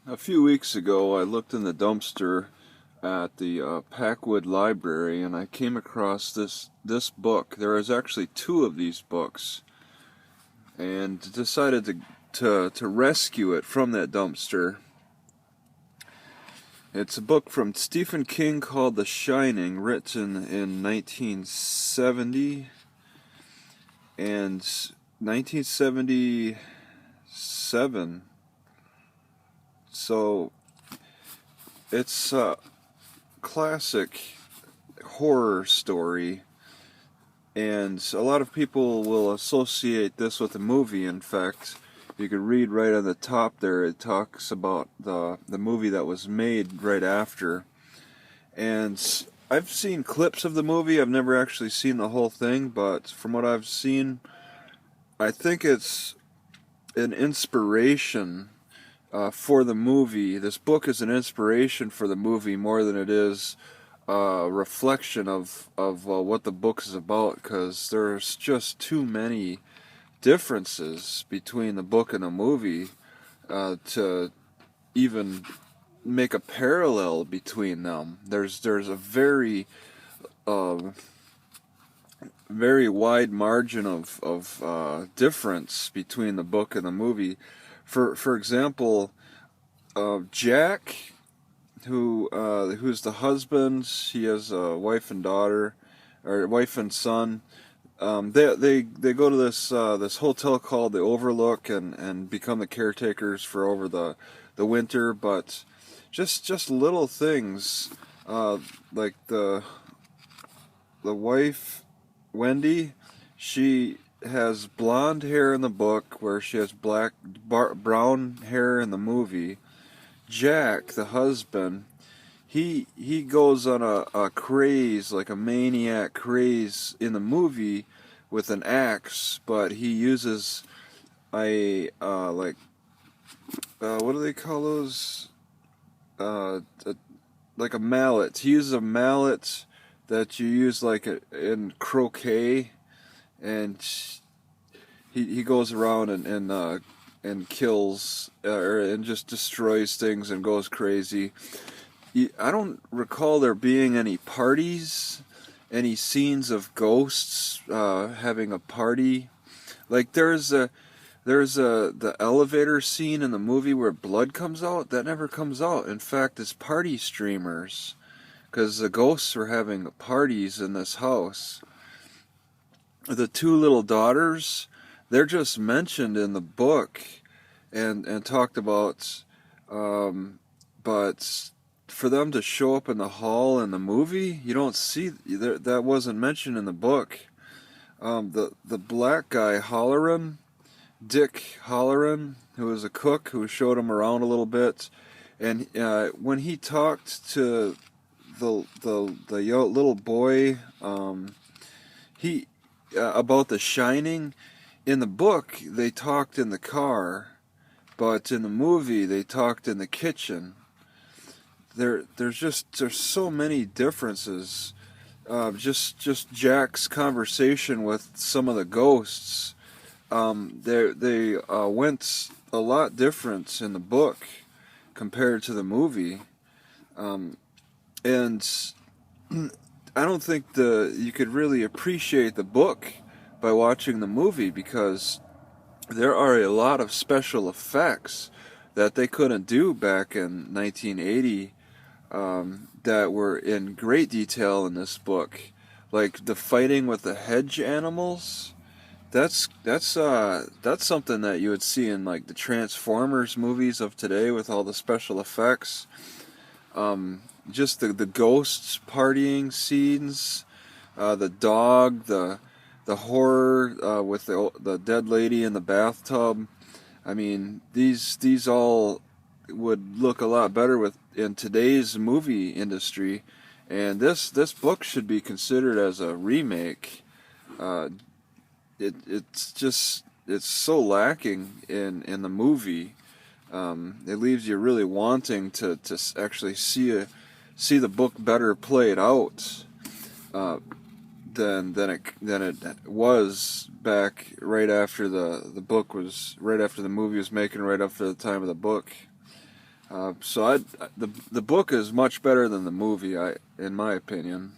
A few weeks ago, I looked in the dumpster at the Packwood Library, and I came across this book. There is actually two of these books, and decided to rescue it from that dumpster. It's a book from Stephen King called The Shining, written in 1970 and 1977. So it's a classic horror story, and a lot of people will associate this with a movie. In fact, you could read right on the top there, it talks about the movie that was made right after. And I've seen clips of the movie, I've never actually seen the whole thing, but from what I've seen, I think it's an inspiration for the movie. This book is an inspiration for the movie more than it is a reflection of what the book is about, because there's just too many differences between the book and the movie to even make a parallel between them. There's a uh, very wide margin of difference between the book and the movie. For example, Jack, who's the husband, he has a wife and daughter, or wife and son. They go to this hotel called the Overlook, and become the caretakers for over the winter. But just little things, like the wife, Wendy, she has blonde hair in the book, where she has brown hair in the movie. Jack, the husband, he goes on a craze, like a maniac craze in the movie, with an axe, but he uses what do they call those? Like a mallet. He uses a mallet that you use in croquet, and he goes around and kills, and just destroys things and goes crazy. I don't recall there being any parties, any scenes of ghosts having a party. Like there's the elevator scene in the movie where blood comes out. That never comes out. In fact, it's party streamers, because the ghosts were having parties in this house. The two little daughters, they're just mentioned in the book and talked about, but for them to show up in the hall in the movie, you don't see that wasn't mentioned in the book. The black guy, Dick Holleran, who was a cook who showed him around a little bit, and when he talked to the little boy, he about The Shining, in the book they talked in the car, but in the movie they talked in the kitchen. There's so many differences. Just Jack's conversation with some of the ghosts. They went a lot different in the book compared to the movie, and I don't think you could really appreciate the book by watching the movie, because there are a lot of special effects that they couldn't do back in 1980, that were in great detail in this book, like the fighting with the hedge animals. That's something that you would see in like the Transformers movies of today with all the special effects. Just the ghosts partying scenes, the dog, the horror with the dead lady in the bathtub. I mean, these all would look a lot better in today's movie industry, and this book should be considered as a remake. It's so lacking in the movie. It leaves you really wanting to actually see the book better played out, than it was back right after the movie was making, right after the time of the book. So the book is much better than the movie, in my opinion.